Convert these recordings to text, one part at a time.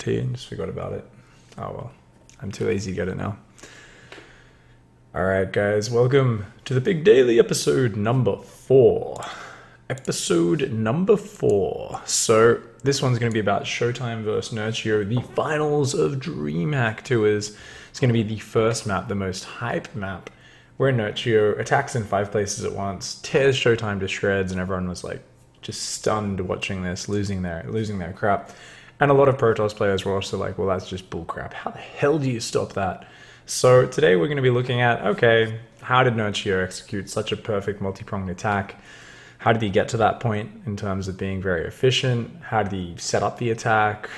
tea and just forgot about it. Oh well, I'm too lazy to get it now. Alright guys, welcome to the big daily episode number 4. Episode number 4. So this one's going to be about Showtime versus Nerchio, the finals of DreamHack Tours. It's going to be the first map, the most hype map, where Nerchio attacks in 5 places at once, tears Showtime to shreds, and everyone was like just stunned watching this, losing their crap. And a lot of Protoss players were also like, well, that's just bullcrap. How the hell do you stop that? So today we're going to be looking at, okay, how did Nerchio execute such a perfect multi-pronged attack? How did he get to that point in terms of being very efficient? How did he set up the attack?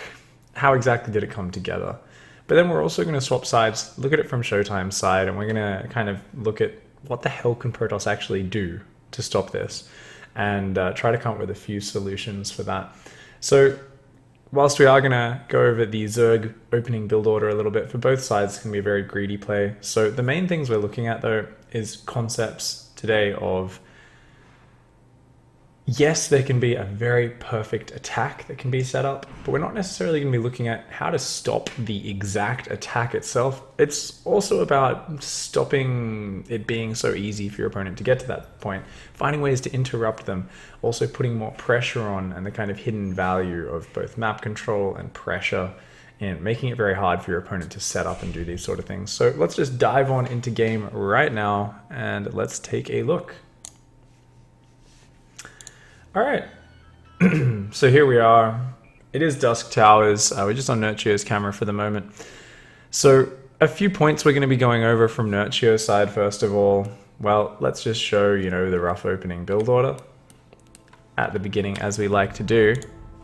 How exactly did it come together? But then we're also going to swap sides, look at it from Showtime's side, and we're going to kind of look at what the hell can Protoss actually do to stop this, and try to come up with a few solutions for that. So whilst we are going to go over the Zerg opening build order a little bit, for both sides it's going to be a very greedy play. So the main things we're looking at though is concepts today of, yes, there can be a very perfect attack that can be set up, but we're not necessarily going to be looking at how to stop the exact attack itself. It's also about stopping it being so easy for your opponent to get to that point, finding ways to interrupt them, also putting more pressure on, and the kind of hidden value of both map control and pressure, and making it very hard for your opponent to set up and do these sort of things. So let's just dive on into game right now, and let's take a look. Alright, so here we are. It is Dusk Towers. We're just on Nerchio's camera for the moment. So a few points we're going to be going over from Nerchio's side first of all. Well, let's just show, you know, the rough opening build order at the beginning, as we like to do.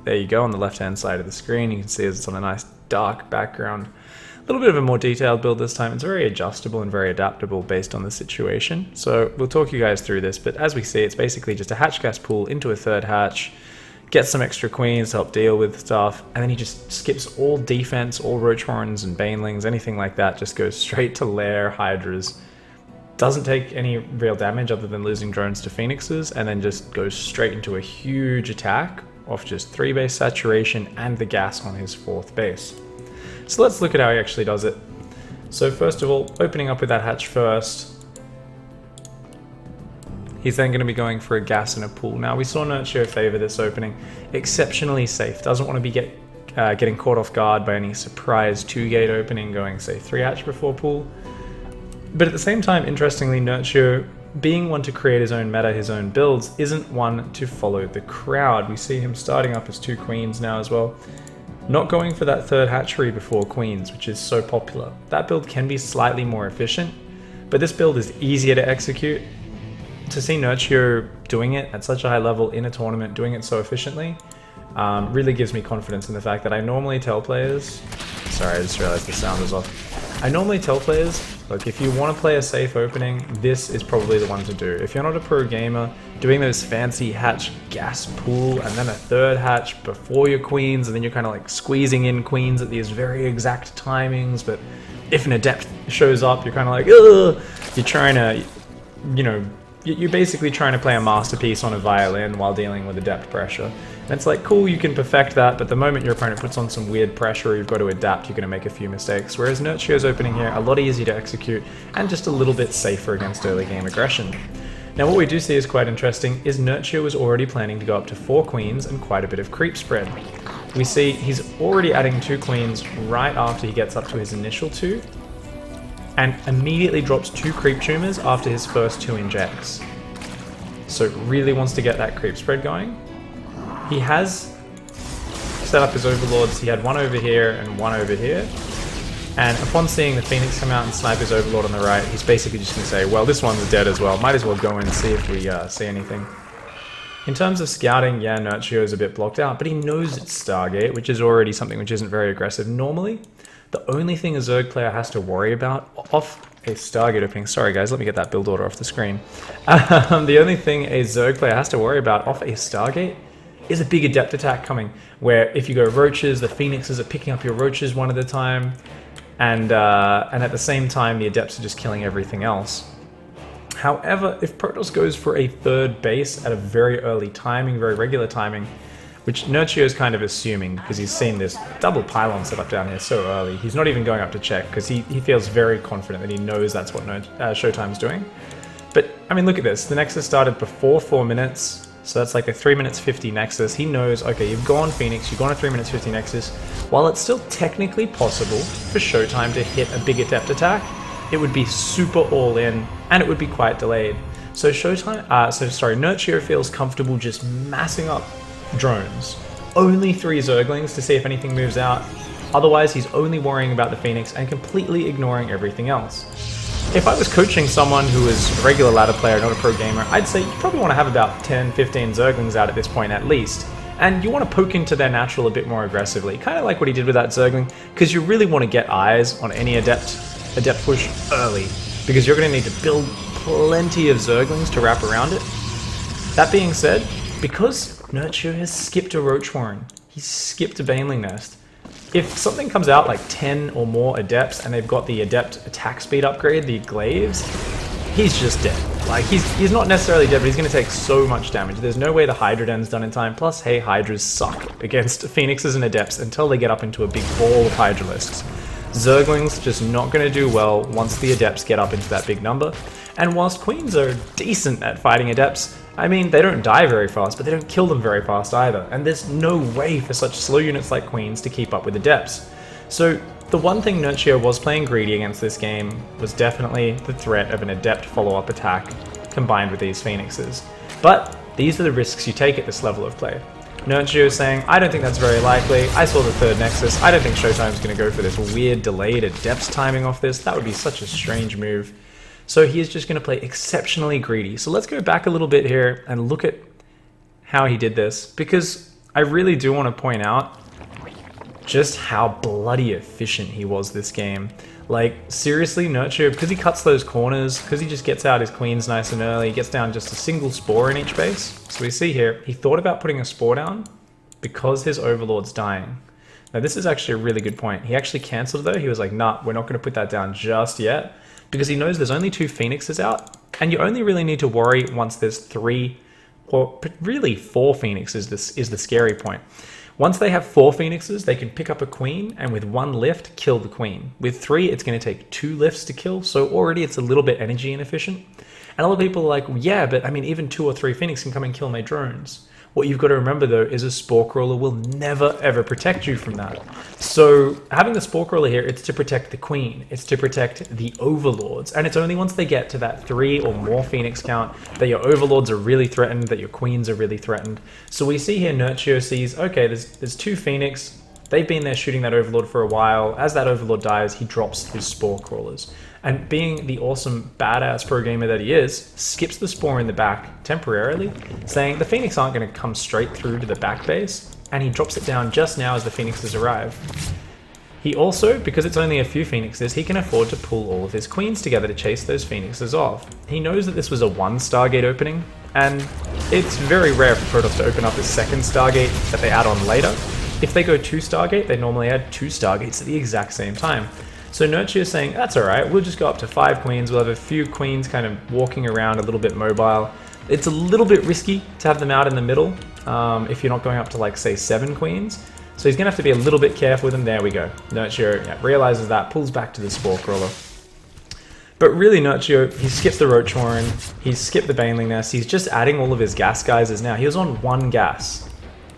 There you go, on the left hand side of the screen. You can see it's on a nice dark background. A little bit of a more detailed build this time. It's very adjustable and very adaptable based on the situation. So we'll talk you guys through this, but as we see, it's basically just a hatch gas pool into a third hatch, get some extra queens to help deal with stuff, and then he just skips all defense, all roach horns and banelings, anything like that, just goes straight to lair hydras. Doesn't take any real damage other than losing drones to phoenixes, and then just goes straight into a huge attack off just 3 base saturation and the gas on his 4th base. So let's look at how he actually does it. So first of all, opening up with that hatch first. He's then going to be going for a gas and a pool. Now we saw Nerchio favor this opening. Exceptionally safe. Doesn't want to be getting caught off guard by any surprise 2-gate opening going, say, 3 hatch before pool. But at the same time, interestingly, Nerchio, being one to create his own meta, his own builds, isn't one to follow the crowd. We see him starting up his 2 queens now as well. Not going for that 3rd hatchery before queens, which is so popular. That build can be slightly more efficient, but this build is easier to execute. To see Nerchio doing it at such a high level in a tournament, doing it so efficiently, really gives me confidence in the fact that I normally tell players... Sorry, I just realized the sound was off. I normally tell players, look, if you want to play a safe opening, this is probably the one to do. If you're not a pro gamer, doing those fancy hatch gas pool and then a 3rd hatch before your queens, and then you're kind of like squeezing in queens at these very exact timings, but if an adept shows up, you're kind of like, ugh! You're trying to, you know, you're basically trying to play a masterpiece on a violin while dealing with adept pressure. And it's like, cool, you can perfect that, but the moment your opponent puts on some weird pressure, you've got to adapt, you're going to make a few mistakes. Whereas Nerchio's opening here, a lot easier to execute, and just a little bit safer against early game aggression. Now what we do see is quite interesting, is Nerchio is already planning to go up to 4 queens and quite a bit of creep spread. We see he's already adding 2 queens right after he gets up to his initial 2, and immediately drops 2 creep tumors after his first 2 injects. So really wants to get that creep spread going. He has set up his overlords. He had 1 over here and 1 over here. And upon seeing the Phoenix come out and snipe his overlord on the right, he's basically just going to say, well, this one's dead as well. Might as well go in and see if we see anything. In terms of scouting, yeah, Nerchio is a bit blocked out, but he knows it's Stargate, which is already something which isn't very aggressive normally. The only thing a Zerg player has to worry about off a Stargate opening, sorry guys, let me get that build order off the screen. The only thing a Zerg player has to worry about off a Stargate is a big adept attack coming, where if you go roaches, the phoenixes are picking up your roaches one at a time, and at the same time the adepts are just killing everything else. However, if Protoss goes for a 3rd base at a very early timing, very regular timing, which Nerchio is kind of assuming because he's seen this double pylon set up down here so early. He's not even going up to check because he feels very confident that he knows that's what Showtime's doing. But, I mean, look at this. The Nexus started before 4 minutes, so that's like a 3 minutes 50 Nexus. He knows, okay, you've gone Phoenix, you've gone a 3 minutes 50 Nexus. While it's still technically possible for Showtime to hit a big Adept attack, it would be super all in, and it would be quite delayed. So Nerchio feels comfortable just massing up drones. Only 3 Zerglings to see if anything moves out. Otherwise, he's only worrying about the Phoenix and completely ignoring everything else. If I was coaching someone who is a regular ladder player, not a pro gamer, I'd say you probably want to have about 10, 15 Zerglings out at this point at least. And you want to poke into their natural a bit more aggressively, kind of like what he did with that Zergling, because you really want to get eyes on any Adept push early, because you're going to need to build plenty of Zerglings to wrap around it. That being said, because Nerchio has skipped a Roach Warren, he's skipped a Baneling Nest, if something comes out like 10 or more Adepts and they've got the Adept attack speed upgrade, the Glaives, he's just dead. Like, he's not necessarily dead, but he's going to take so much damage. There's no way the Hydra Den's done in time. Plus, hey, Hydras suck against Phoenixes and Adepts until they get up into a big ball of Hydralisks. Zerglings just not going to do well once the Adepts get up into that big number. And whilst Queens are decent at fighting Adepts, I mean, they don't die very fast, but they don't kill them very fast either. And there's no way for such slow units like Queens to keep up with Adepts. So the one thing Nerchio was playing greedy against this game was definitely the threat of an Adept follow-up attack combined with these Phoenixes. But these are the risks you take at this level of play. Nerchio is saying, I don't think that's very likely. I saw the 3rd Nexus. I don't think Showtime's going to go for this weird delayed Adepts timing off this. That would be such a strange move. So he is just going to play exceptionally greedy. So let's go back a little bit here and look at how he did this, because I really do want to point out just how bloody efficient he was this game. Like, seriously, Nerchio, because he cuts those corners, because he just gets out his Queens nice and early, he gets down just a single Spore in each base. So we see here, he thought about putting a Spore down because his Overlord's dying. Now this is actually a really good point. He actually cancelled though. He was like, nah, we're not going to put that down just yet, because he knows there's only 2 Phoenixes out, and you only really need to worry once there's 3, or really 4 Phoenixes is the scary point. Once they have 4 Phoenixes, they can pick up a Queen, and with 1 lift, kill the Queen. With 3, it's going to take 2 lifts to kill, so already it's a little bit energy inefficient. And a lot of people are like, well, yeah, but I mean, even 2 or 3 Phoenix can come and kill my drones. What you've got to remember though is a Spore Crawler will never ever protect you from that. So having the Spore Crawler here, it's to protect the Queen, it's to protect the Overlords, and it's only once they get to that 3 or more Phoenix count that your Overlords are really threatened, that your Queens are really threatened. So we see here Nerchio sees, okay, there's 2 Phoenix, they've been there shooting that Overlord for a while. As that Overlord dies, he drops his Spore Crawlers. And being the awesome badass pro gamer that he is, skips the Spore in the back temporarily, saying the Phoenix aren't going to come straight through to the back base, and he drops it down just now as the Phoenixes arrive. He also, because it's only a few Phoenixes, he can afford to pull all of his Queens together to chase those Phoenixes off. He knows that this was a 1 Stargate opening, and it's very rare for Protoss to open up a 2nd Stargate that they add on later. If they go 2 Stargate, they normally add 2 Stargates at the exact same time. So Nerchio is saying, that's alright, we'll just go up to 5 Queens, we'll have a few Queens kind of walking around a little bit mobile. It's a little bit risky to have them out in the middle, if you're not going up to like, say, 7 Queens. So he's going to have to be a little bit careful with them. There we go. Nerchio realizes that, pulls back to the Spore Crawler. But really Nerchio, he skipped the Roach Warren, he's skipped the Baneling Nest, he's just adding all of his gas geysers now. He was on 1 gas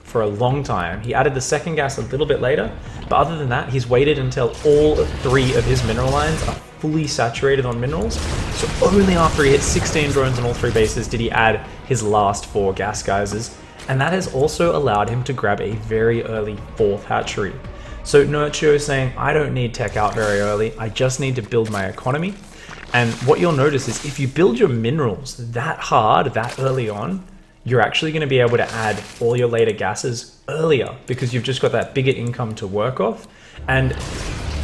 for a long time. He added the 2nd gas a little bit later, but other than that, he's waited until all 3 of his mineral lines are fully saturated on minerals. So only after he hit 16 drones on all 3 bases did he add his last 4 gas geysers, and that has also allowed him to grab a very early 4th hatchery. So Nerchio is saying, I don't need tech out very early, I just need to build my economy. And what you'll notice is if you build your minerals that hard, that early on, you're actually going to be able to add all your later gases earlier because you've just got that bigger income to work off. And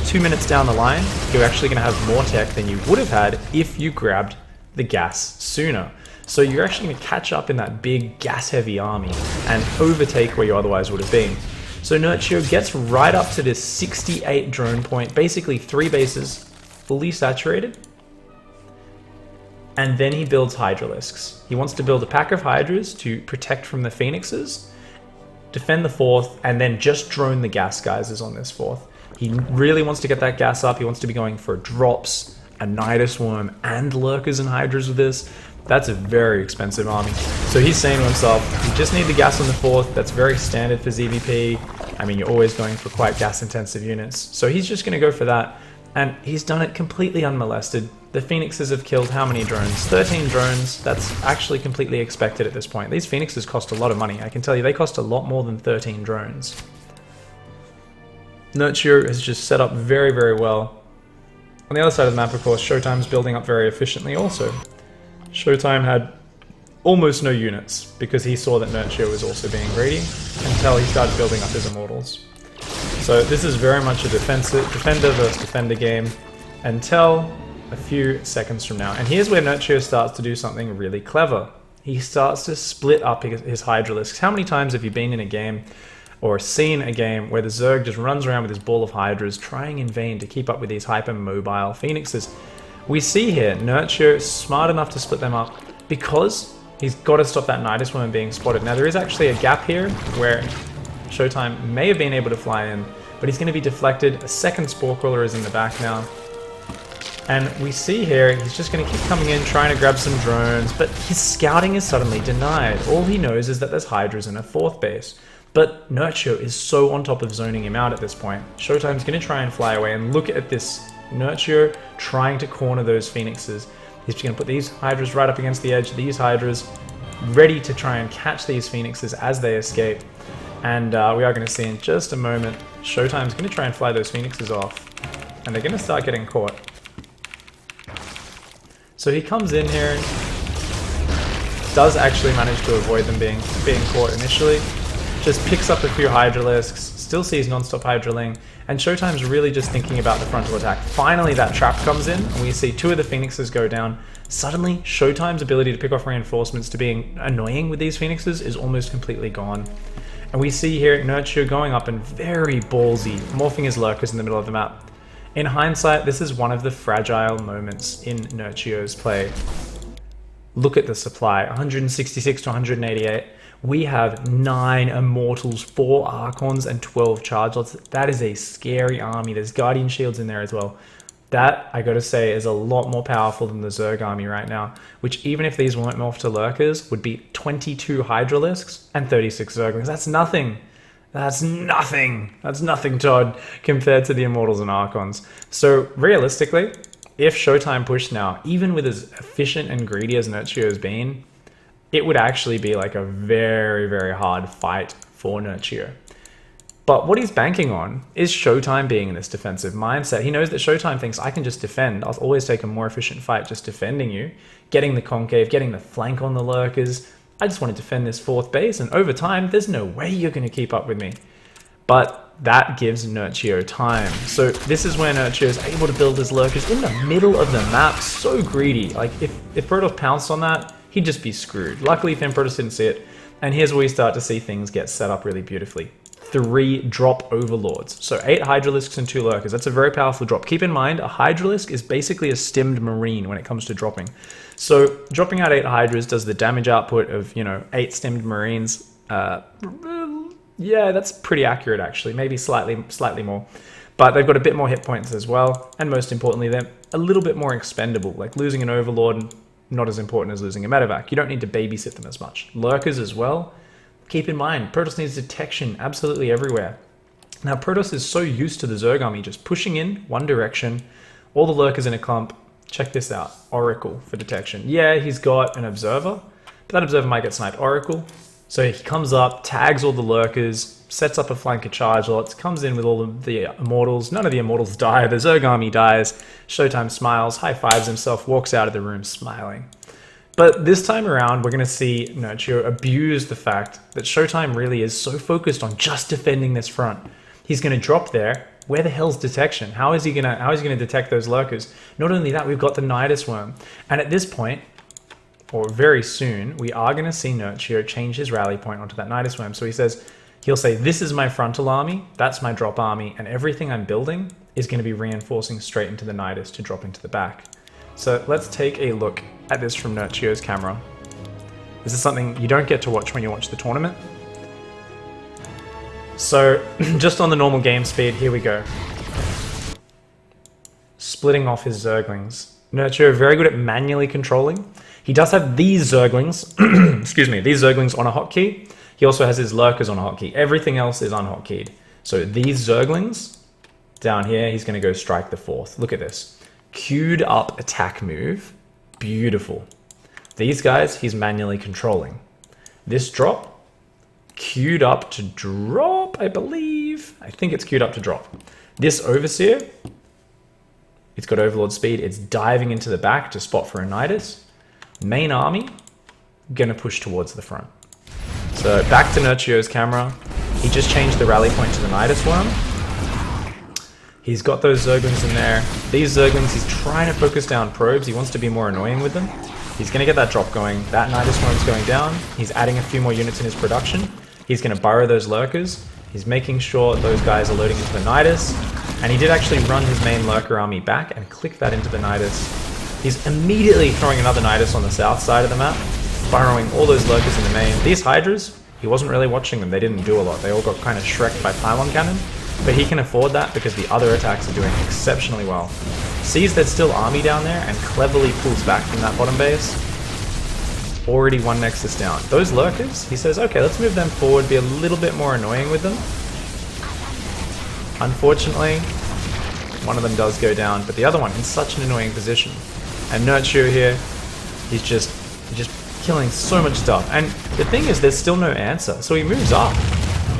2 minutes down the line, you're actually going to have more tech than you would have had if you grabbed the gas sooner. So you're actually going to catch up in that big gas-heavy army and overtake where you otherwise would have been. So Nerchio gets right up to this 68 drone point, basically 3 bases fully saturated. And then he builds Hydralisks. He wants to build a pack of Hydras to protect from the Phoenixes. defend the 4th, and then just drone the gas geysers on this 4th. He really wants to get that gas up. He wants to be going for drops, a nydus worm, and lurkers and hydras with this. That's a very expensive army. So he's saying to himself, you just need the gas on the 4th. That's very standard for ZvP. I mean, you're always going for quite gas-intensive units. So he's just going to go for that. And he's done it completely unmolested. The Phoenixes have killed how many drones? 13 drones. That's actually completely expected at this point. These Phoenixes cost a lot of money. I can tell you they cost a lot more than 13 drones. Nerchio has just set up very, very well. On the other side of the map, of course, Showtime's building up very efficiently also. Showtime had almost no units because he saw that Nerchio was also being greedy until he started building up his immortals. So this is very much a defender versus defender game until a few seconds from now. And here's where Nerchio starts to do something really clever. He starts to split up his Hydralisks. How many times have you been in a game or seen a game where the Zerg just runs around with his ball of Hydras trying in vain to keep up with these hyper-mobile Phoenixes? We see here Nerchio is smart enough to split them up because he's got to stop that nydus worm being spotted. Now there is actually a gap here where Showtime may have been able to fly in, but he's going to be deflected. A second Spore Crawler is in the back now. And we see here, he's just going to keep coming in, trying to grab some drones, but his scouting is suddenly denied. All he knows is that there's Hydras in a 4th base. But Nerchio is so on top of zoning him out at this point. Showtime's going to try and fly away, and look at this Nerchio trying to corner those Phoenixes. He's just going to put these Hydras right up against the edge, these Hydras ready to try and catch these Phoenixes as they escape. And we are going to see in just a moment, Showtime's going to try and fly those Phoenixes off. And they're going to start getting caught. So he comes in here, does actually manage to avoid them being caught initially. Just picks up a few Hydralisks, still sees non-stop Hydraling, and Showtime's really just thinking about the frontal attack. Finally that trap comes in, and we see 2 of the Phoenixes go down. Suddenly, Showtime's ability to pick off reinforcements to being annoying with these Phoenixes is almost completely gone. And we see here Nerchio going up and very ballsy, morphing his lurkers in the middle of the map. In hindsight, this is one of the fragile moments in Nerchio's play. Look at the supply, 166 to 188. We have 9 Immortals, 4 Archons, and 12 Charge Lots. That is a scary army. There's Guardian Shields in there as well. That, I gotta say, is a lot more powerful than the Zerg army right now, which even if these weren't morphed to Lurkers, would be 22 Hydralisks and 36 Zerglings. That's nothing. That's nothing. That's nothing, Todd, compared to the Immortals and Archons. So, realistically, if Showtime pushed now, even with as efficient and greedy as Nerchio's been, it would actually be like a very, very hard fight for Nerchio. But what he's banking on is Showtime being in this defensive mindset. He knows that Showtime thinks, I can just defend. I'll always take a more efficient fight just defending you, getting the concave, getting the flank on the lurkers. I just want to defend this 4th base, and over time, there's no way you're going to keep up with me. But that gives Nerchio time. So this is where Nerchio is able to build his lurkers in the middle of the map. So greedy. Like, if Protoss pounced on that, he'd just be screwed. Luckily, Protoss didn't see it. And here's where we start to see things get set up really beautifully. 3 drop overlords. So 8 Hydralisks and 2 lurkers. That's a very powerful drop. Keep in mind, a Hydralisk is basically a stimmed marine when it comes to dropping. So dropping out 8 Hydras does the damage output of, 8 stimmed marines. Yeah, that's pretty accurate actually. Maybe slightly more. But they've got a bit more hit points as well. And most importantly, they're a little bit more expendable. Like losing an overlord, not as important as losing a medevac. You don't need to babysit them as much. Lurkers as well. Keep in mind, Protoss needs detection absolutely everywhere. Now, Protoss is so used to the Zerg army just pushing in one direction, all the lurkers in a clump. Check this out, Oracle for detection. Yeah, he's got an Observer, but that Observer might get sniped. Oracle. So he comes up, tags all the lurkers, sets up a flank of charge lots, comes in with all of the Immortals. None of the Immortals die, the Zerg army dies. Showtime smiles, high-fives himself, walks out of the room smiling. But this time around, we're going to see Nerchio abuse the fact that Showtime really is so focused on just defending this front. He's going to drop there. Where the hell's detection? How is he going to detect those lurkers? Not only that, we've got the nydus worm. And at this point, or very soon, we are going to see Nerchio change his rally point onto that nydus worm. So he'll say, this is my frontal army, that's my drop army, and everything I'm building is going to be reinforcing straight into the nydus to drop into the back. So let's take a look at this from Nerchio's camera. This is something you don't get to watch when you watch the tournament. So, just on the normal game speed, here we go. Splitting off his Zerglings. Nerchio, very good at manually controlling. He does have these Zerglings, excuse me, these Zerglings on a hotkey. He also has his Lurkers on a hotkey. Everything else is unhotkeyed. So these Zerglings, down here, he's going to go strike the 4th. Look at this. Queued up attack move. Beautiful. These guys, he's manually controlling. This drop, queued up to drop, I believe. I think it's queued up to drop. This Overseer, it's got Overlord speed. It's diving into the back to spot for a nydus. Main army, gonna push towards the front. So back to Nerchio's camera. He just changed the rally point to the nydus worm. He's got those Zerglings in there. These Zerglings, he's trying to focus down probes. He wants to be more annoying with them. He's gonna get that drop going. That nydus worm's going down. He's adding a few more units in his production. He's gonna burrow those Lurkers. He's making sure those guys are loading into the nydus. And he did actually run his main Lurker army back and click that into the nydus. He's immediately throwing another nydus on the south side of the map, burrowing all those Lurkers in the main. These Hydras, he wasn't really watching them. They didn't do a lot. They all got kind of shreked by pylon cannon, but he can afford that because the other attacks are doing exceptionally well. Sees there's still army down there and cleverly pulls back from that bottom base. Already one Nexus down. Those Lurkers, he says, okay, let's move them forward, be a little bit more annoying with them. Unfortunately, one of them does go down, but the other one in such an annoying position. And Nerchio here, he's just killing so much stuff. And the thing is, there's still no answer, so he moves up.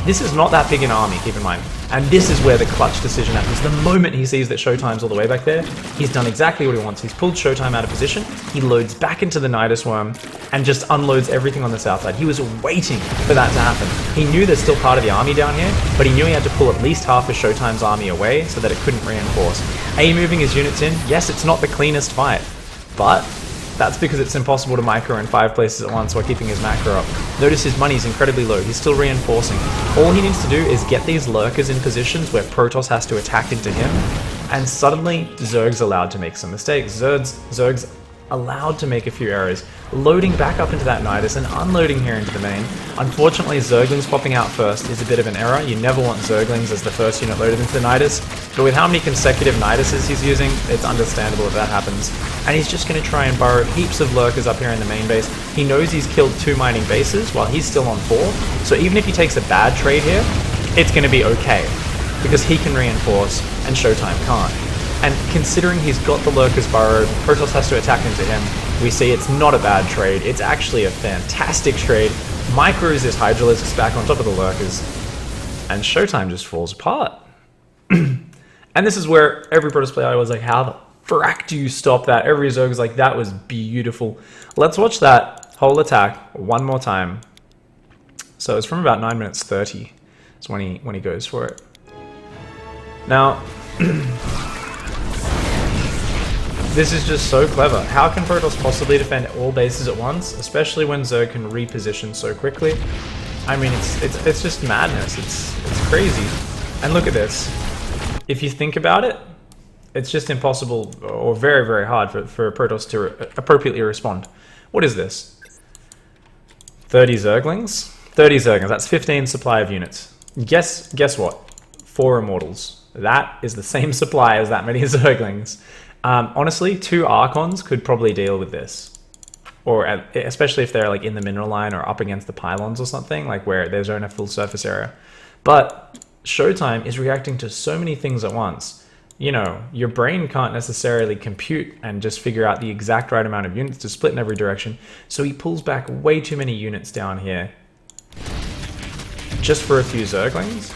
This is not that big an army, keep in mind. And this is where the clutch decision happens. The moment he sees that Showtime's all the way back there, he's done exactly what he wants. He's pulled Showtime out of position, he loads back into the nydus worm, and just unloads everything on the south side. He was waiting for that to happen. He knew there's still part of the army down here, but he knew he had to pull at least half of Showtime's army away so that it couldn't reinforce. moving his units in, yes, it's not the cleanest fight, but that's because it's impossible to micro in 5 places at once while keeping his macro up. Notice his money is incredibly low, he's still reinforcing. All he needs to do is get these lurkers in positions where Protoss has to attack into him, and suddenly Zerg's allowed to make some mistakes. Zerg's allowed to make a few errors, loading back up into that nydus and unloading here into the main. Unfortunately, Zerglings popping out first is a bit of an error. You never want Zerglings as the first unit loaded into the nydus, but with how many consecutive nyduses he's using, it's understandable if that happens. And he's just going to try and burrow heaps of lurkers up here in the main base. He knows he's killed 2 mining bases while he's still on 4, so even if he takes a bad trade here, it's going to be okay, because he can reinforce and Showtime can't. And considering he's got the lurkers burrowed, Protoss has to attack into him, we see it's not a bad trade, it's actually a fantastic trade. Micros his Hydralisks back on top of the lurkers, and Showtime just falls apart. And this is where every Protoss player was like, how the frack do you stop that? Every Zerg is like, that was beautiful. Let's watch that whole attack one more time. So it's from about 9 minutes 30. It's when he goes for it. Now, this is just so clever. How can Protoss possibly defend all bases at once, especially when Zerg can reposition so quickly? I mean, it's just madness. It's crazy. And look at this. If you think about it, it's just impossible or very, very hard for Protoss to appropriately respond. What is this? 30 Zerglings? 30 Zerglings, that's 15 supply of units. Guess what? 4 Immortals. That is the same supply as that many Zerglings. Honestly, 2 Archons could probably deal with this. Or especially if they're like in the mineral line or up against the pylons or something, like where there's only a full surface area. But Showtime is reacting to so many things at once. You know, your brain can't necessarily compute and just figure out the exact right amount of units to split in every direction. So he pulls back way too many units down here just for a few Zerglings.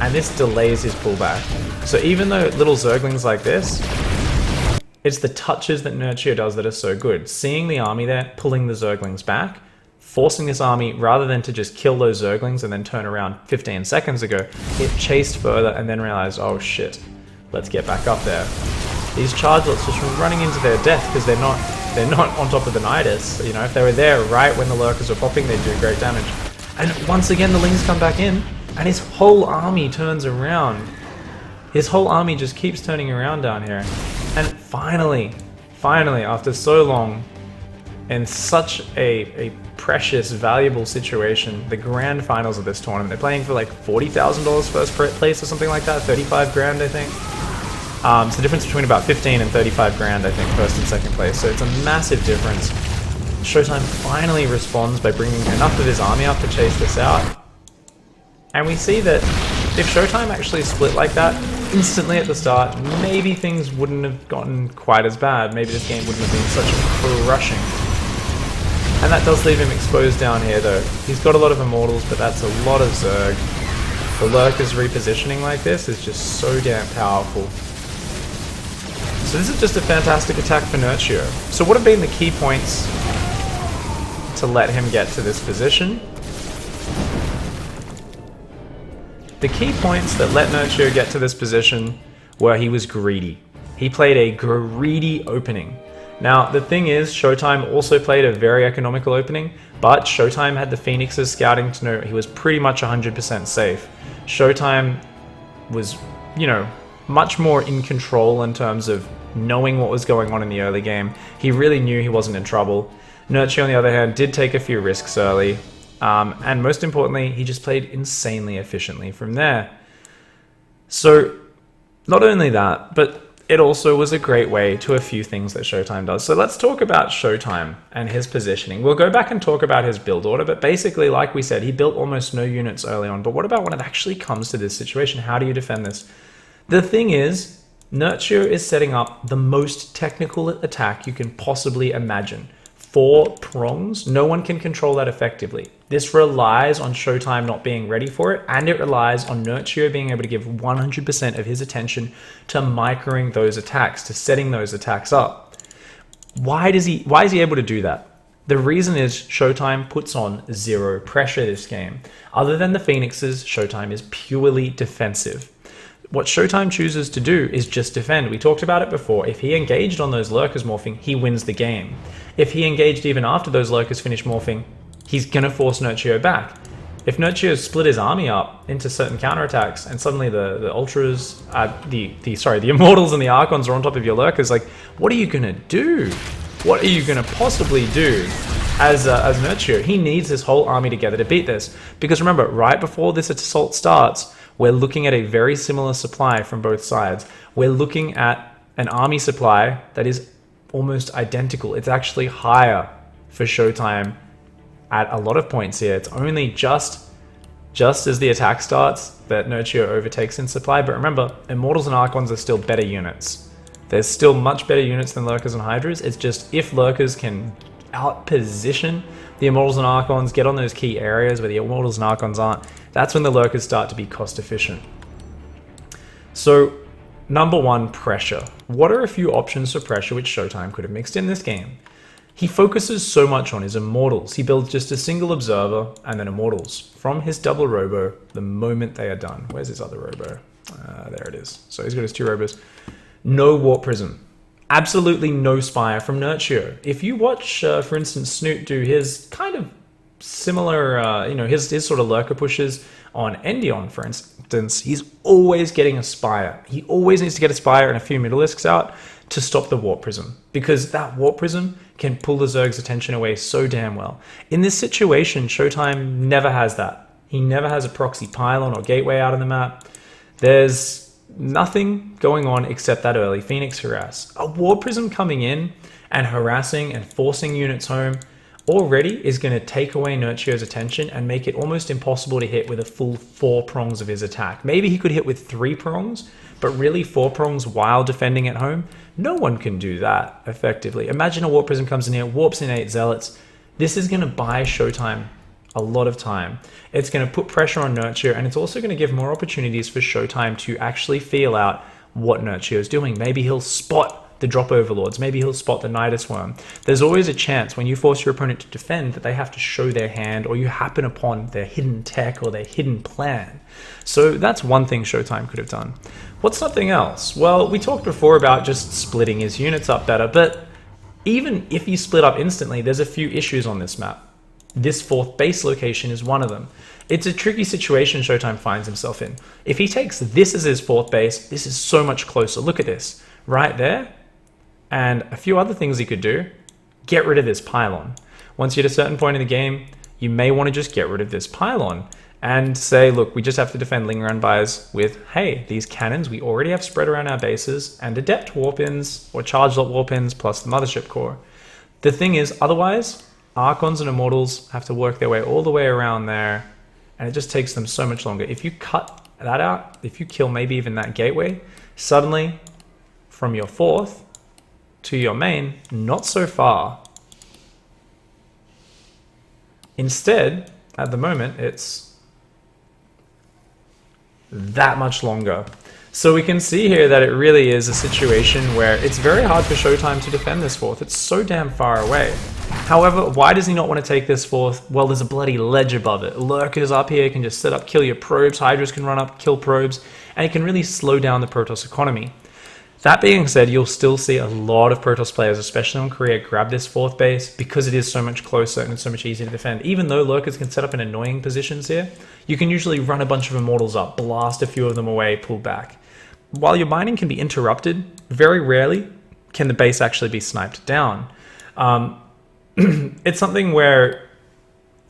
And this delays his pullback. So even though little Zerglings like this, it's the touches that Nerchio does that are so good. Seeing the army there, pulling the Zerglings back, forcing this army, rather than to just kill those Zerglings and then turn around 15 seconds ago, it chased further and then realized, oh shit, let's get back up there. These chargelets just running into their death because they're not on top of the nydus. You know, if they were there right when the lurkers were popping, they'd do great damage. And once again, the lings come back in, and his whole army turns around. His whole army just keeps turning around down here. And finally, after so long, in such a precious, valuable situation, the grand finals of this tournament. They're playing for like $40,000 first place or something like that, 35 grand, I think. It's the difference between about 15 and 35 grand, I think, first and second place. So it's a massive difference. Showtime finally responds by bringing enough of his army up to chase this out. And we see that if Showtime actually split like that instantly at the start, maybe things wouldn't have gotten quite as bad. Maybe this game wouldn't have been such a crushing. And that does leave him exposed down here though. He's got a lot of Immortals, but that's a lot of Zerg. The Lurkers repositioning like this is just so damn powerful. So this is just a fantastic attack for Nerchio. So what have been the key points to let him get to this position? The key points that let Nerchio get to this position were he was greedy. He played a greedy opening. Now, the thing is, Showtime also played a very economical opening, but Showtime had the Phoenixes scouting to know he was pretty much 100% safe. Showtime was, you know, much more in control in terms of knowing what was going on in the early game. He really knew he wasn't in trouble. Nerchio, on the other hand, did take a few risks early. And most importantly, he just played insanely efficiently from there. So, not only that, but it also was a great way to a few things that Showtime does. So let's talk about Showtime and his positioning. We'll go back and talk about his build order, but basically, like we said, he built almost no units early on. But what about when it actually comes to this situation? How do you defend this? The thing is, Nerchio is setting up the most technical attack you can possibly imagine. 4 prongs, no one can control that effectively. This relies on Showtime not being ready for it, and it relies on Nerchio being able to give 100% of his attention to microing those attacks, to setting those attacks up. Why is he able to do that? The reason is Showtime puts on 0 pressure this game. Other than the Phoenixes, Showtime is purely defensive. What Showtime chooses to do is just defend. We talked about it before. If he engaged on those Lurkers morphing, he wins the game. If he engaged even after those Lurkers finish morphing, he's going to force Nerchio back. If Nerchio split his army up into certain counterattacks and suddenly the Ultras, the Immortals and the Archons are on top of your Lurkers, like, what are you going to do? What are you going to possibly do as Nerchio? He needs his whole army together to beat this. Because remember, right before this assault starts, we're looking at a very similar supply from both sides. We're looking at an army supply that is almost identical. It's actually higher for Showtime at a lot of points here. It's only just as the attack starts that Nerchio overtakes in supply. But remember, Immortals and Archons are still better units. There's still much better units than Lurkers and Hydras. It's just if Lurkers can outposition the Immortals and Archons, get on those key areas where the Immortals and Archons aren't, that's when the Lurkers start to be cost efficient. So, number 1, pressure. What are a few options for pressure which Showtime could have mixed in this game? He focuses so much on his Immortals. He builds just a single Observer and then Immortals from his double Robo the moment they are done. Where's his other Robo? There it is. So he's got his 2 Robos. No Warp Prism. Absolutely no Spire from Nerchio. If you watch, for instance, Snoot do his kind of similar, his sort of Lurker pushes on Endion, for instance, he's always getting a Spire. He always needs to get a Spire and a few Middlisks out to stop the Warp Prism, because that Warp Prism can pull the Zerg's attention away so damn well. In this situation, Showtime never has that. He never has a proxy pylon or gateway out on the map. There's nothing going on except that early Phoenix harass. A Warp Prism coming in and harassing and forcing units home already is going to take away Nerchio's attention and make it almost impossible to hit with a full 4 prongs of his attack. Maybe he could hit with 3 prongs, but really 4 prongs while defending at home? No one can do that effectively. Imagine a Warp Prism comes in here, warps in 8 Zealots. This is going to buy Showtime a lot of time. It's going to put pressure on Nerchio, and it's also going to give more opportunities for Showtime to actually feel out what Nerchio is doing. Maybe he'll spot the Drop Overlords. Maybe he'll spot the Nydus Worm. There's always a chance when you force your opponent to defend that they have to show their hand, or you happen upon their hidden tech or their hidden plan. So that's one thing Showtime could have done. What's something else? Well, we talked before about just splitting his units up better, but even if you split up instantly, there's a few issues on this map. This 4th base location is one of them. It's a tricky situation Showtime finds himself in. If he takes this as his 4th base, this is so much closer. Look at this, right there. And a few other things he could do. Get rid of this pylon. Once you're at a certain point in the game, you may want to just get rid of this pylon and say, look, we just have to defend Linger Unbuys with, hey, these cannons we already have spread around our bases and adept warpins or charged up warpins plus the mothership core. The thing is, otherwise, Archons and Immortals have to work their way all the way around there, and it just takes them so much longer. If you cut that out, if you kill maybe even that gateway, suddenly from your 4th to your main, not so far. Instead, at the moment, it's that much longer. So we can see here that it really is a situation where it's very hard for Showtime to defend this 4th. It's so damn far away. However, why does he not want to take this 4th? Well, there's a bloody ledge above it. Lurkers up here can just set up, kill your probes. Hydras can run up, kill probes. And it can really slow down the Protoss economy. That being said, you'll still see a lot of Protoss players, especially on Korea, grab this 4th base because it is so much closer and it's so much easier to defend. Even though Lurkers can set up in annoying positions here, you can usually run a bunch of Immortals up, blast a few of them away, pull back. While your mining can be interrupted, very rarely can the base actually be sniped down. It's something where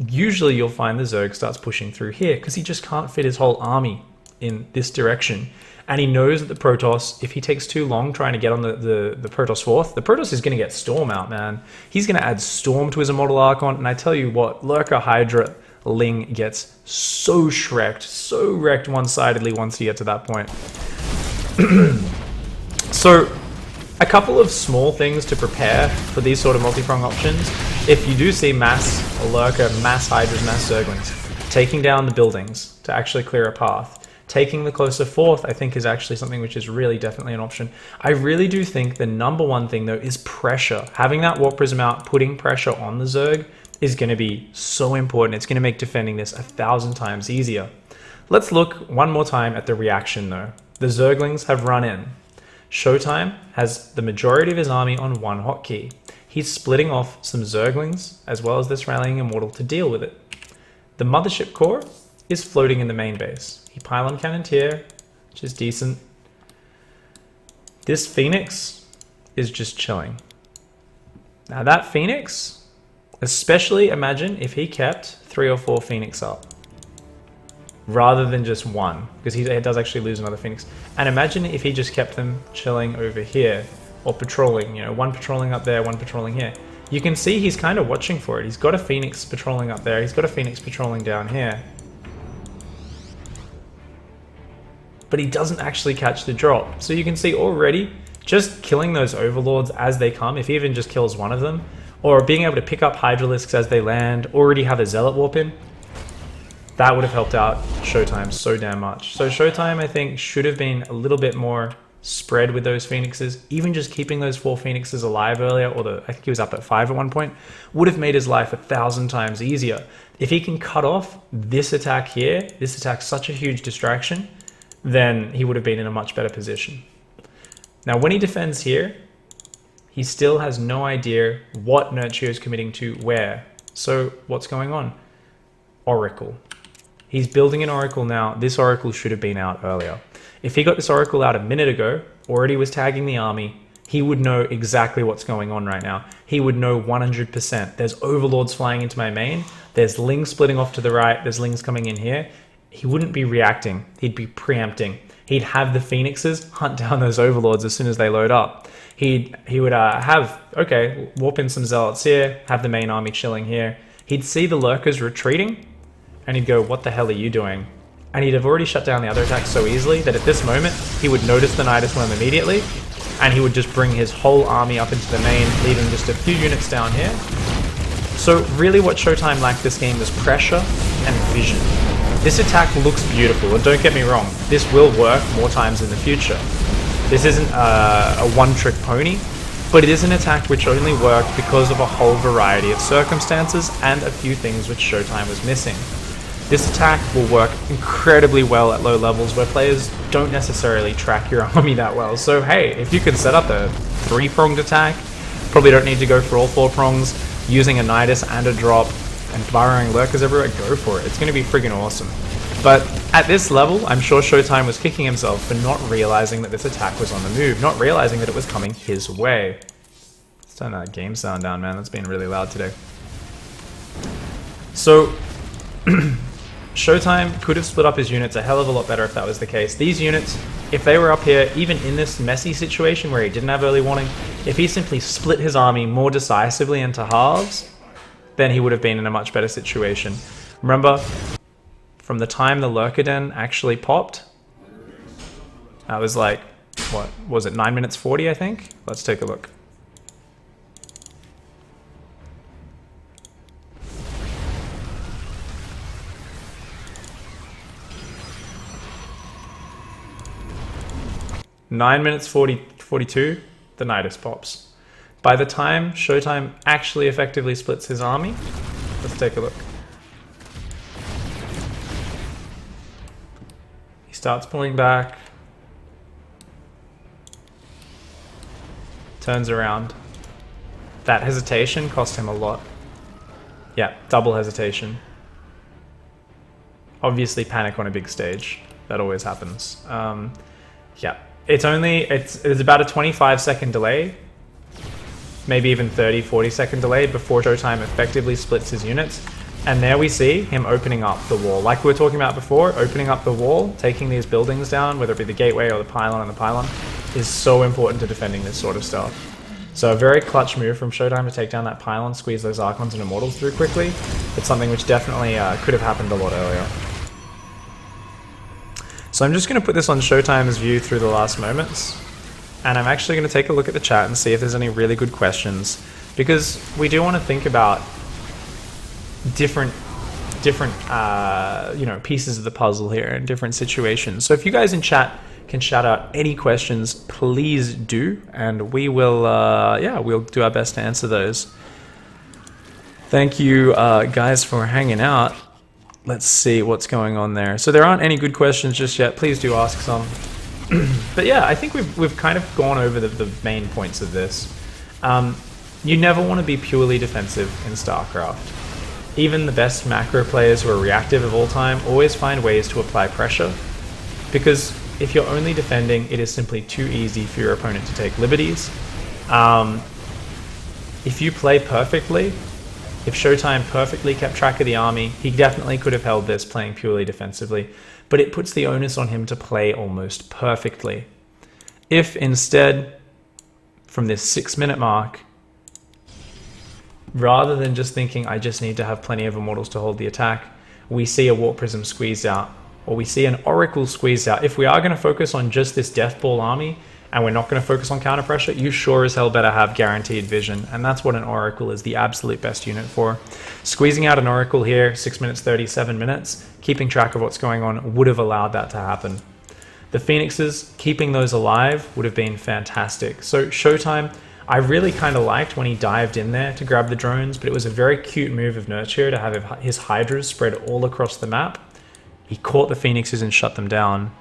usually you'll find the Zerg starts pushing through here because he just can't fit his whole army in this direction. And he knows that the Protoss, if he takes too long trying to get on the Protoss 4th, the Protoss is going to get Storm out, man. He's going to add Storm to his Immortal Archon, and I tell you what, Lurker, Hydra, Ling gets so wrecked one-sidedly once you get to that point. So, a couple of small things to prepare for these sort of multi-prong options. If you do see mass Lurker, mass Hydras, mass Zerglings, taking down the buildings to actually clear a path, taking the closer 4th, I think, is actually something which is really definitely an option. I really do think the number one thing, though, is pressure. Having that Warp Prism out, putting pressure on the Zerg is going to be so important. It's going to make defending this 1,000 times easier. Let's look one more time at the reaction, though. The Zerglings have run in. Showtime has the majority of his army on one hotkey. He's splitting off some Zerglings, as well as this Rallying Immortal, to deal with it. The Mothership Core is floating in the main base. He pylon cannoned here, which is decent. This Phoenix is just chilling. Now that Phoenix, especially imagine if he kept 3 or 4 Phoenix up, rather than just one, because he does actually lose another Phoenix. And imagine if he just kept them chilling over here, or patrolling, you know, one patrolling up there, one patrolling here. You can see he's kind of watching for it. He's got a Phoenix patrolling up there, he's got a Phoenix patrolling down here. But he doesn't actually catch the drop. So you can see already, just killing those Overlords as they come, if he even just kills one of them, or being able to pick up Hydralisks as they land, already have a Zealot Warp in, that would have helped out Showtime so damn much. So Showtime, I think, should have been a little bit more spread with those Phoenixes. Even just keeping those 4 Phoenixes alive earlier, or I think he was up at 5 at one point, would have made his life 1,000 times easier. If he can cut off this attack here, this attack's such a huge distraction, then he would have been in a much better position. Now, when he defends here, he still has no idea what Nerchio is committing to where. So what's going on? Oracle. He's building an Oracle now. This Oracle should have been out earlier. If he got this Oracle out a minute ago, already was tagging the army, he would know exactly what's going on right now. He would know 100%. There's Overlords flying into my main. There's Lings splitting off to the right. There's Lings coming in here. He wouldn't be reacting, he'd be preempting. He'd have the Phoenixes hunt down those Overlords as soon as they load up. He would have, okay, warp in some Zealots here, have the main army chilling here. He'd see the Lurkers retreating, and he'd go, what the hell are you doing? And he'd have already shut down the other attacks so easily that at this moment, he would notice the nydus worm immediately, and he would just bring his whole army up into the main, leaving just a few units down here. So really what Showtime lacked this game was pressure and vision. This attack looks beautiful, and don't get me wrong, this will work more times in the future. This isn't a one-trick pony, but it is an attack which only worked because of a whole variety of circumstances and a few things which Showtime was missing. This attack will work incredibly well at low levels where players don't necessarily track your army that well. So hey, if you can set up a 3-pronged attack, probably don't need to go for all 4 prongs, using a nydus and a drop, and burrowing Lurkers everywhere, go for it. It's going to be friggin' awesome. But at this level, I'm sure Showtime was kicking himself for not realizing that this attack was on the move, not realizing that it was coming his way. Let's turn that game sound down, man. That's been really loud today. So Showtime could have split up his units a hell of a lot better if that was the case. These units, if they were up here, even in this messy situation where he didn't have early warning, if he simply split his army more decisively into halves, then he would have been in a much better situation. Remember, from the time the Lurker Den actually popped, that was like, what was it, 9 minutes 40, I think? Let's take a look. Nine minutes 42, the nydus pops. By the time Showtime actually effectively splits his army, let's take a look. He starts pulling back, turns around. That hesitation cost him a lot. Yeah, double hesitation. Obviously panic on a big stage. That always happens. Yeah, it's about a 25-second delay, maybe even 30-40-second delay before Showtime effectively splits his units. And there we see him opening up the wall. Like we were talking about before, opening up the wall, taking these buildings down, whether it be the gateway or the pylon and the pylon, is so important to defending this sort of stuff. So a very clutch move from Showtime to take down that pylon, squeeze those Archons and Immortals through quickly. It's something which definitely could have happened a lot earlier. So I'm just going to put this on Showtime's view through the last moments. And I'm actually going to take a look at the chat and see if there's any really good questions. Because we do want to think about different pieces of the puzzle here in different situations. So if you guys in chat can shout out any questions, please do, and we will we'll do our best to answer those. Thank you guys for hanging out. Let's see what's going on there. So there aren't any good questions just yet. Please do ask some. But yeah, I think we've kind of gone over the main points of this. You never want to be purely defensive in StarCraft. Even the best macro players who are reactive of all time always find ways to apply pressure, because if you're only defending, it is simply too easy for your opponent to take liberties. If you play perfectly, if Showtime perfectly kept track of the army, he definitely could have held this playing purely defensively, but it puts the onus on him to play almost perfectly. If instead, from this 6-minute mark, rather than just thinking, I just need to have plenty of Immortals to hold the attack, we see a Warp Prism squeezed out, or we see an Oracle squeezed out. If we are going to focus on just this Death Ball army, and we're not going to focus on counter pressure, you sure as hell better have guaranteed vision, and that's what an Oracle is the absolute best unit for. Squeezing out an Oracle here, 6 minutes, 37 minutes, keeping track of what's going on would have allowed that to happen. The Phoenixes, keeping those alive would have been fantastic. So Showtime, I really kind of liked when he dived in there to grab the drones, but it was a very cute move of Nerchio to have his Hydras spread all across the map. He caught the Phoenixes and shut them down.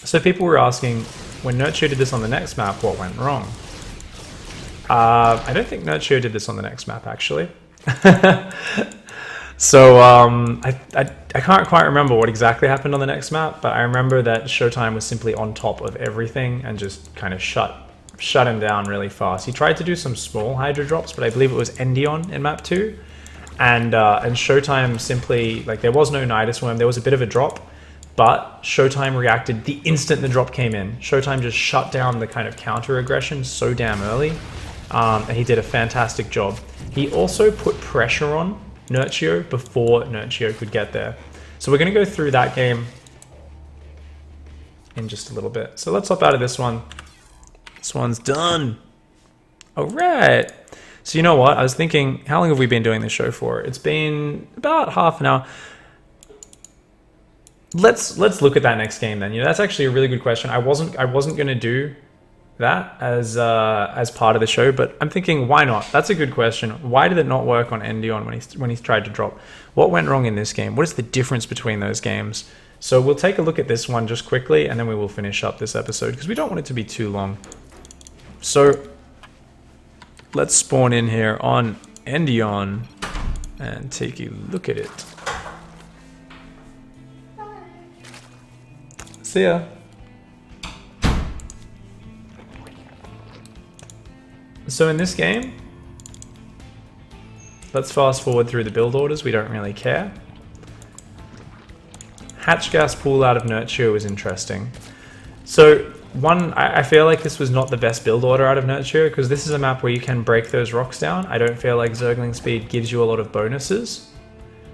So people were asking, when Nerchio did this on the next map, what went wrong? I don't think Nerchio did this on the next map, actually. So I can't quite remember what exactly happened on the next map, but I remember that Showtime was simply on top of everything and just kind of shut him down really fast. He tried to do some small Hydra drops, but I believe it was Endion in map 2. And Showtime simply, like, there was no Nydus Worm, there was a bit of a drop, but Showtime reacted the instant the drop came in. Showtime just shut down the kind of counter aggression so damn early, and he did a fantastic job. He also put pressure on Nerchio before Nerchio could get there. So we're going to go through that game in just a little bit. So let's hop out of this one. This one's done. All right. So you know what? I was thinking, how long have we been doing this show for? It's been about half an hour. Let's look at that next game then. You know, that's actually a really good question. I wasn't going to do that as part of the show, but I'm thinking, why not? That's a good question. Why did it not work on Endion when he tried to drop? What went wrong in this game? What is the difference between those games? So we'll take a look at this one just quickly, and then we will finish up this episode because we don't want it to be too long. So let's spawn in here on Endion and take a look at it. See ya. So in this game, let's fast forward through the build orders, we don't really care. Hatch gas pool out of Nerchio is interesting. So I feel like this was not the best build order out of Nerchio, because this is a map where you can break those rocks down. I don't feel like Zergling speed gives you a lot of bonuses.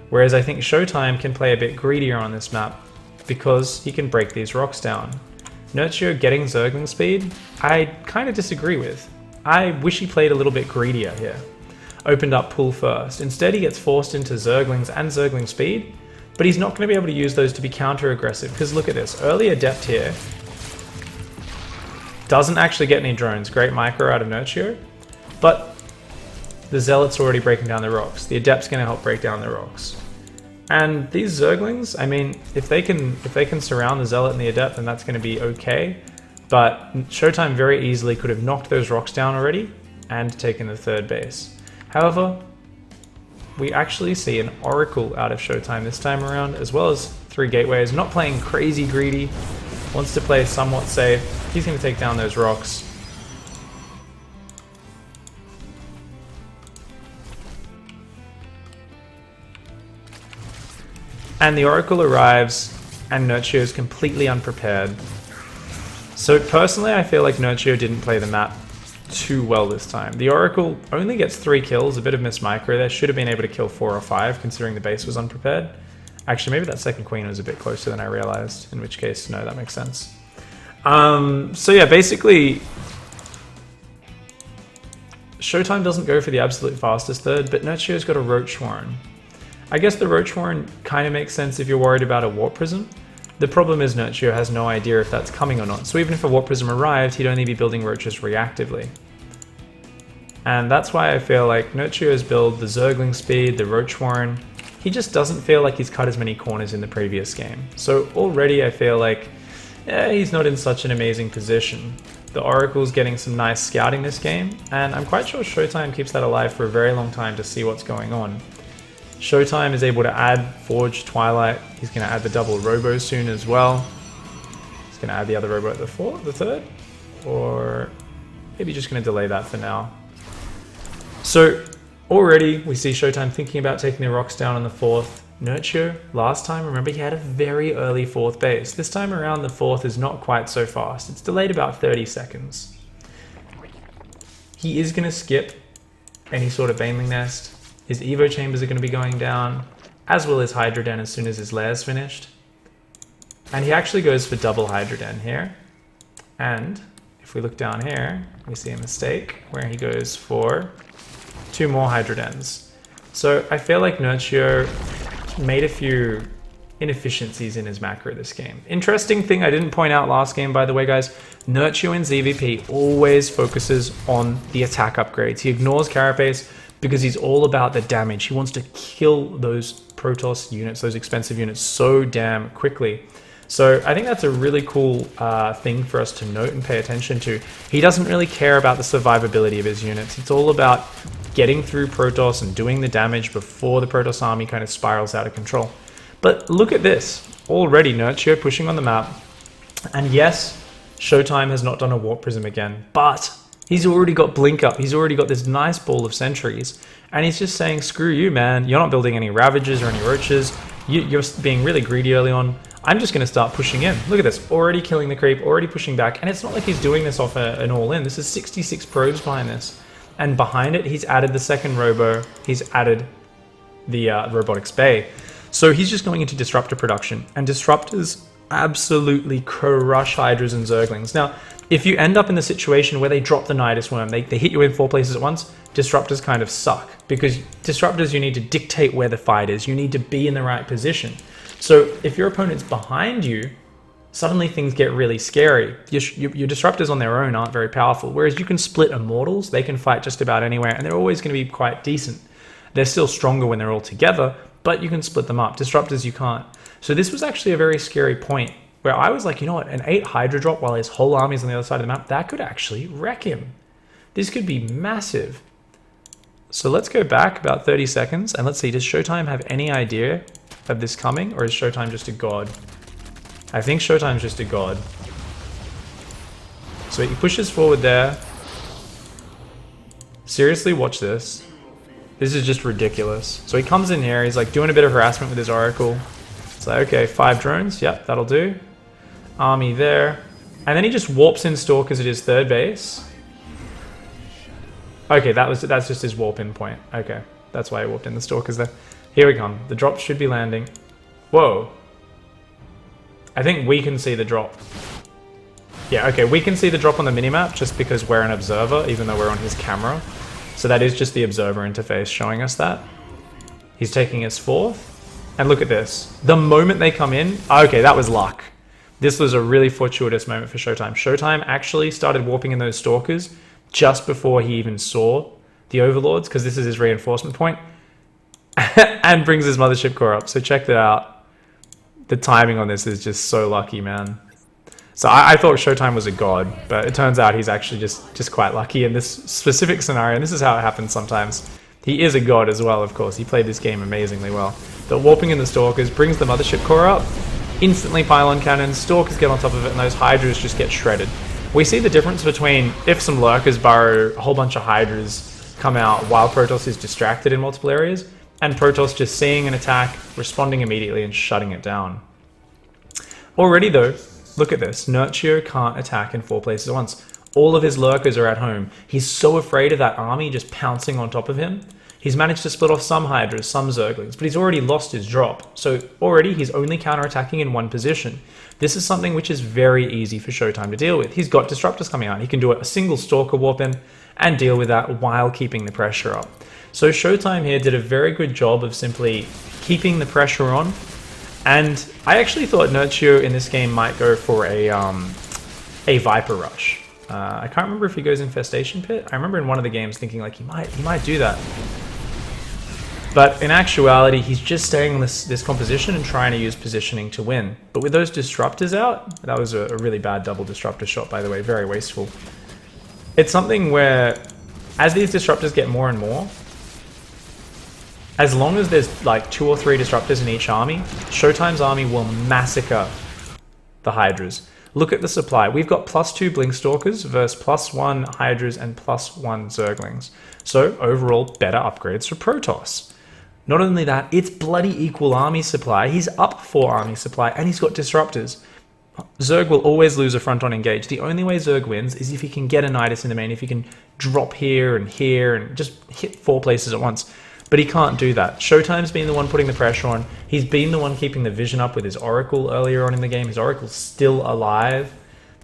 Whereas I think Showtime can play a bit greedier on this map, because he can break these rocks down. Nerchio getting Zergling speed, I kind of disagree with. I wish he played a little bit greedier here. Opened up pool first. Instead he gets forced into Zerglings and Zergling speed, but he's not going to be able to use those to be counter-aggressive, because look at this, early Adept here doesn't actually get any drones. Great micro out of Nerchio, but the Zealot's already breaking down the rocks. The Adept's going to help break down the rocks. And these Zerglings, I mean, if they can surround the Zealot and the Adept, then that's going to be okay. But Showtime very easily could have knocked those rocks down already and taken the third base. However, we actually see an Oracle out of Showtime this time around, as well as 3 gateways. Not playing crazy greedy, wants to play somewhat safe. He's going to take down those rocks. And the Oracle arrives, and Nerchio is completely unprepared. So personally, I feel like Nerchio didn't play the map too well this time. The Oracle only gets 3 kills, a bit of missed micro there. Should have been able to kill 4 or 5, considering the base was unprepared. Actually, maybe that second queen was a bit closer than I realized, in which case, no, that makes sense. So yeah, basically, Showtime doesn't go for the absolute fastest third, but Nerchio's got a Roach Warren. I guess the Roach Warren kind of makes sense if you're worried about a Warp Prism. The problem is Nerchio has no idea if that's coming or not, so even if a Warp Prism arrived, he'd only be building Roaches reactively. And that's why I feel like Nerchio's build, the Zergling speed, the Roach Warren, he just doesn't feel like he's cut as many corners in the previous game. So already I feel like he's not in such an amazing position. The Oracle's getting some nice scouting this game, and I'm quite sure Showtime keeps that alive for a very long time to see what's going on. Showtime is able to add Forge, Twilight. He's going to add the double Robo soon as well. He's going to add the other Robo at the third, or maybe just going to delay that for now. So already we see Showtime thinking about taking the rocks down on the 4th. Nerchio, last time, remember, he had a very early 4th base. This time around, the 4th is not quite so fast. It's delayed about 30 seconds. He is going to skip any sort of Baneling Nest. His Evo chambers are going to be going down, as well as Hydra Den as soon as his lair's finished. And he actually goes for double Hydra Den here. And if we look down here, we see a mistake where he goes for 2 more Hydra Dens. So I feel like Nerchio made a few inefficiencies in his macro this game. Interesting thing I didn't point out last game, by the way, guys. Nerchio in ZvP always focuses on the attack upgrades. He ignores Carapace because he's all about the damage. He wants to kill those Protoss units, those expensive units, so damn quickly. So I think that's a really cool thing for us to note and pay attention to. He doesn't really care about the survivability of his units. It's all about getting through Protoss and doing the damage before the Protoss army kind of spirals out of control. But look at this. Already Nerchio pushing on the map. And yes, Showtime has not done a Warp Prism again, but he's already got Blink Up. He's already got this nice ball of sentries. And he's just saying, screw you, man. You're not building any Ravagers or any Roaches. You're being really greedy early on. I'm just going to start pushing in. Look at this. Already killing the creep, already pushing back. And it's not like he's doing this off an all-in. This is 66 probes behind this. And behind it, he's added the second Robo. He's added the Robotics Bay. So he's just going into Disruptor production. And Disruptors absolutely crush Hydras and Zerglings. Now, if you end up in the situation where they drop the Nydus Worm, they hit you in 4 places at once, Disruptors kind of suck. Because Disruptors, you need to dictate where the fight is. You need to be in the right position. So if your opponent's behind you, suddenly things get really scary. Your Disruptors on their own aren't very powerful, whereas you can split Immortals. They can fight just about anywhere, and they're always going to be quite decent. They're still stronger when they're all together, but you can split them up. Disruptors, you can't. So this was actually a very scary point, where I was like, you know what, an 8 Hydra drop while his whole army's on the other side of the map, that could actually wreck him. This could be massive. So let's go back about 30 seconds, and let's see, does Showtime have any idea of this coming, or is Showtime just a god? I think Showtime's just a god. So he pushes forward there. Seriously, watch this. This is just ridiculous. So he comes in here, he's like doing a bit of harassment with his Oracle. It's like, okay, 5 drones, yep, that'll do. Army there. And then he just warps in Stalkers at his third base. Okay, that's just his warp in point. Okay, that's why he warped in the Stalkers there. Here we come. The drop should be landing. Whoa. I think we can see the drop. Yeah, okay, we can see the drop on the minimap just because we're an observer, even though we're on his camera. So that is just the observer interface showing us that. He's taking his 4th. And look at this. The moment they come in... Okay, that was luck. This was a really fortuitous moment for Showtime. Showtime actually started warping in those Stalkers just before he even saw the Overlords, because this is his reinforcement point, and brings his Mothership Core up. So check that out. The timing on this is just so lucky, man. So I thought Showtime was a god, but it turns out he's actually just quite lucky in this specific scenario, and this is how it happens sometimes. He is a god as well, of course. He played this game amazingly well. The warping in the Stalkers brings the Mothership Core up, instantly pylon cannons, Stalkers get on top of it, and those Hydras just get shredded. We see the difference between if some Lurkers burrow a whole bunch of Hydras come out while Protoss is distracted in multiple areas, and Protoss just seeing an attack, responding immediately, and shutting it down. Already though, look at this. Nerchio can't attack in 4 places at once. All of his Lurkers are at home. He's so afraid of that army just pouncing on top of him. He's managed to split off some Hydras, some Zerglings, but he's already lost his drop. So already he's only counterattacking in one position. This is something which is very easy for Showtime to deal with. He's got Disruptors coming out. He can do a single Stalker warp in and deal with that while keeping the pressure up. So Showtime here did a very good job of simply keeping the pressure on. And I actually thought Nerchio in this game might go for a Viper Rush. I can't remember if he goes Infestation Pit. I remember in one of the games thinking like he might do that. But in actuality, he's just staying on this composition and trying to use positioning to win. But with those Disruptors out, that was a really bad double Disruptor shot, by the way, very wasteful. It's something where, as these Disruptors get more and more, as long as there's like 2 or 3 Disruptors in each army, Showtime's army will massacre the Hydras. Look at the supply. We've got +2 Blink Stalkers versus +1 Hydras and +1 Zerglings. So overall, better upgrades for Protoss. Not only that, it's bloody equal army supply. He's up 4 army supply and he's got Disruptors. Zerg will always lose a front on engage. The only way Zerg wins is if he can get a nydus in the main, if he can drop here and just hit 4 places at once. But he can't do that. Showtime's been the one putting the pressure on. He's been the one keeping the vision up with his Oracle earlier on in the game. His Oracle's still alive.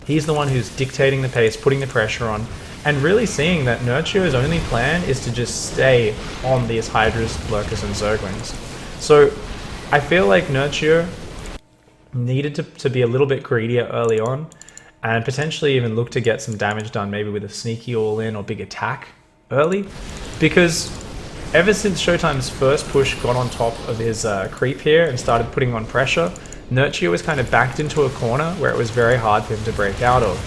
He's the one who's dictating the pace, putting the pressure on, and really seeing that Nerchio's only plan is to just stay on these Hydras, Lurkers, and Zerglings. So I feel like Nerchio needed to be a little bit greedier early on, and potentially even look to get some damage done, maybe with a sneaky all-in or big attack early, because ever since Showtime's first push got on top of his creep here and started putting on pressure, Nerchio was kind of backed into a corner where it was very hard for him to break out of.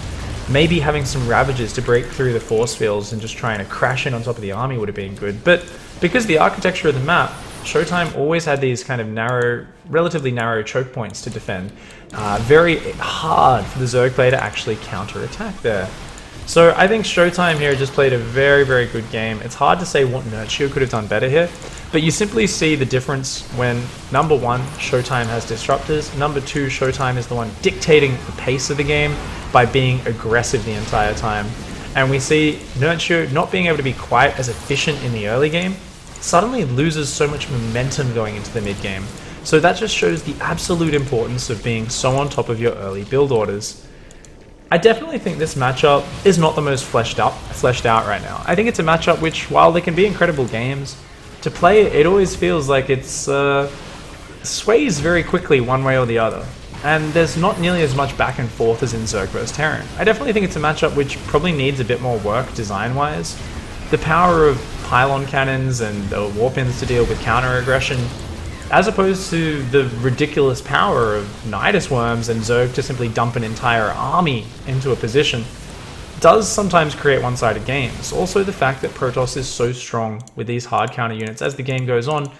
Maybe having some Ravagers to break through the force fields and just trying to crash in on top of the army would have been good. But because the architecture of the map, Showtime always had these kind of narrow, relatively narrow choke points to defend. Very hard for the Zerg player to actually counter-attack there. So I think Showtime here just played a very, very good game. It's hard to say what Nerchio could have done better here, but you simply see the difference when, number 1, Showtime has Disruptors, number 2, Showtime is the one dictating the pace of the game by being aggressive the entire time. And we see Nerchio not being able to be quite as efficient in the early game, suddenly loses so much momentum going into the mid game. So that just shows the absolute importance of being so on top of your early build orders. I definitely think this matchup is not the most fleshed out right now. I think it's a matchup which, while they can be incredible games, to play it always feels like it's sways very quickly one way or the other. And there's not nearly as much back and forth as in Zerg vs Terran. I definitely think it's a matchup which probably needs a bit more work design-wise. The power of pylon cannons and the warp-ins to deal with counter-aggression, as opposed to the ridiculous power of nydus worms and Zerg to simply dump an entire army into a position, does sometimes create one-sided games. Also, the fact that Protoss is so strong with these hard counter units as the game goes on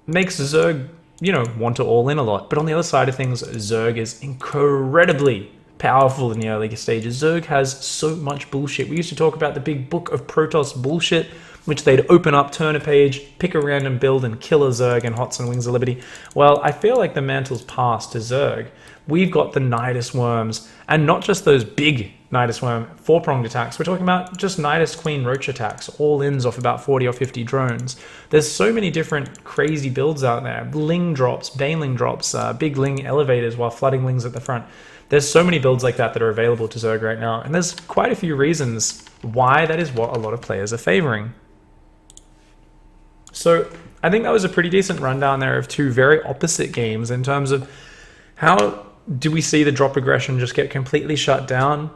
makes Zerg, want to all in a lot. But on the other side of things, Zerg is incredibly powerful in the early stages. Zerg has so much bullshit. We used to talk about the big book of Protoss bullshit, which they'd open up, turn a page, pick a random build, and kill a Zerg and Hots and Wings of Liberty. Well, I feel like the mantle's passed to Zerg. We've got the nydus worms, and not just those big nydus worm 4-pronged attacks. We're talking about just nydus queen roach attacks, all-ins off about 40 or 50 drones. There's so many different crazy builds out there. Ling drops, Baneling drops, big Ling elevators while flooding Lings at the front. There's so many builds like that that are available to Zerg right now, and there's quite a few reasons why that is what a lot of players are favoring. So I think that was a pretty decent rundown there of two very opposite games in terms of how do we see the drop aggression just get completely shut down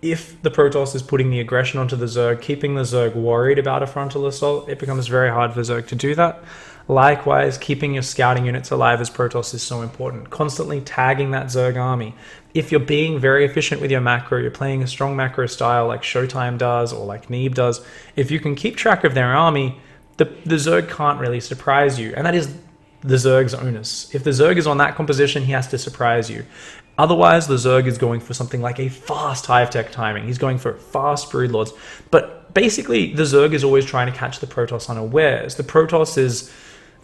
if the Protoss is putting the aggression onto the Zerg, keeping the Zerg worried about a frontal assault. It becomes very hard for Zerg to do that. Likewise, keeping your scouting units alive as Protoss is so important. Constantly tagging that Zerg army. If you're being very efficient with your macro, you're playing a strong macro style like Showtime does or like Neeb does, if you can keep track of their army, the Zerg can't really surprise you. And that is the Zerg's onus. If the Zerg is on that composition, he has to surprise you. Otherwise, the Zerg is going for something like a fast hive tech timing. He's going for fast broodlords. But basically, the Zerg is always trying to catch the Protoss unawares. The Protoss is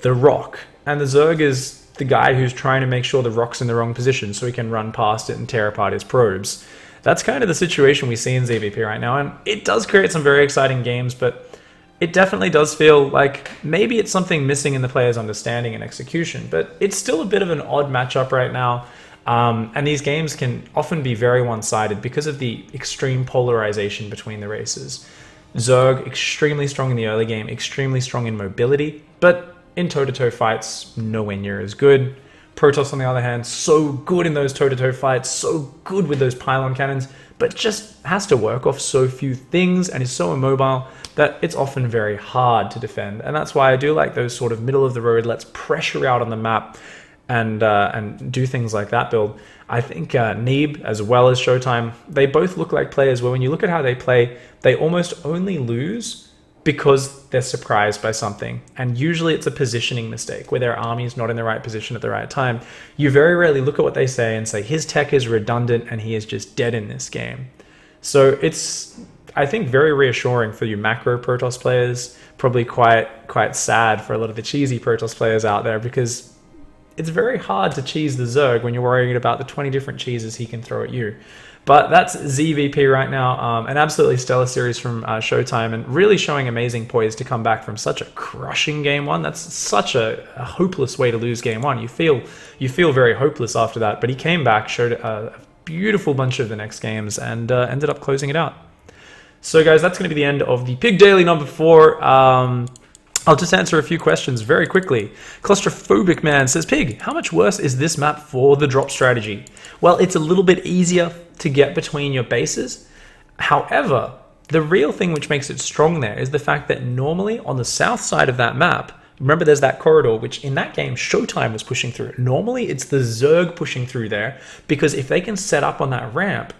the rock, and the Zerg is the guy who's trying to make sure the rock's in the wrong position so he can run past it and tear apart his probes. That's kind of the situation we see in ZvP right now, and it does create some very exciting games, but it definitely does feel like maybe it's something missing in the player's understanding and execution, but it's still a bit of an odd matchup right now. And these games can often be very one-sided because of the extreme polarization between the races. Zerg, extremely strong in the early game, extremely strong in mobility, but in toe-to-toe fights, nowhere near as good. Protoss, on the other hand, so good in those toe-to-toe fights, so good with those pylon cannons, but just has to work off so few things and is so immobile that it's often very hard to defend. And that's why I do like those sort of middle-of-the-road, let's pressure out on the map and do things like that build. I think Neeb as well as Showtime, they both look like players where when you look at how they play, they almost only lose because they're surprised by something. And usually it's a positioning mistake where their army is not in the right position at the right time. You very rarely look at what they say and say, his tech is redundant and he is just dead in this game. So it's, I think, very reassuring for you macro Protoss players, probably quite sad for a lot of the cheesy Protoss players out there, because it's very hard to cheese the Zerg when you're worrying about the 20 different cheeses he can throw at you. But that's ZvP right now, an absolutely stellar series from Showtime, and really showing amazing poise to come back from such a crushing game one. That's such a hopeless way to lose game one. You feel very hopeless after that, but he came back, showed a beautiful bunch of the next games, and ended up closing it out. So guys, that's going to be the end of the Pig Daily number 4. I'll just answer a few questions very quickly. Claustrophobic Man says, Pig, how much worse is this map for the drop strategy? Well, it's a little bit easier to get between your bases. However, the real thing which makes it strong there is the fact that normally on the south side of that map, remember there's that corridor, which in that game, Showtime was pushing through. Normally it's the Zerg pushing through there, because if they can set up on that ramp,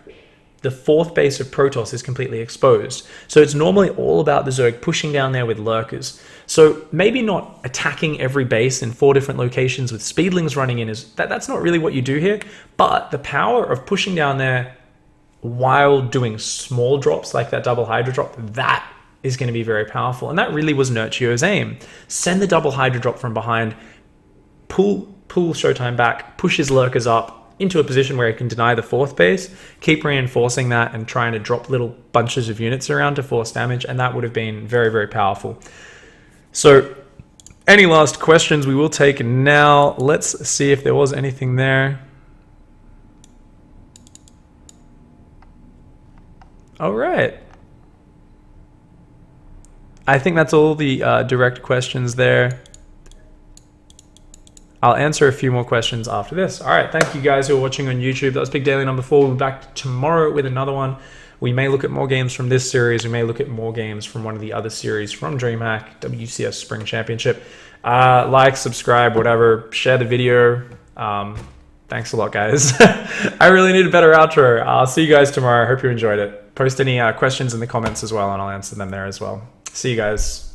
the fourth base of Protoss is completely exposed. So it's normally all about the Zerg pushing down there with lurkers. So maybe not attacking every base in 4 different locations with speedlings running in, that's not really what you do here. But the power of pushing down there while doing small drops like that double Hydra drop, that is going to be very powerful. And that really was Nerchio's aim. Send the double Hydra drop from behind, pull Showtime back, push his lurkers up into a position where he can deny the fourth base, keep reinforcing that and trying to drop little bunches of units around to force damage, and that would have been very, very powerful. So any last questions we will take now. Let's see if there was anything there. All right. I think that's all the direct questions there. I'll answer a few more questions after this. All right, thank you guys who are watching on YouTube. That was Big Daily number 4. We'll be back tomorrow with another one. We may look at more games from this series. We may look at more games from one of the other series from DreamHack, WCS Spring Championship. Like, subscribe, whatever. Share the video. Thanks a lot, guys. I really need a better outro. I'll see you guys tomorrow. I hope you enjoyed it. Post any questions in the comments as well, and I'll answer them there as well. See you guys.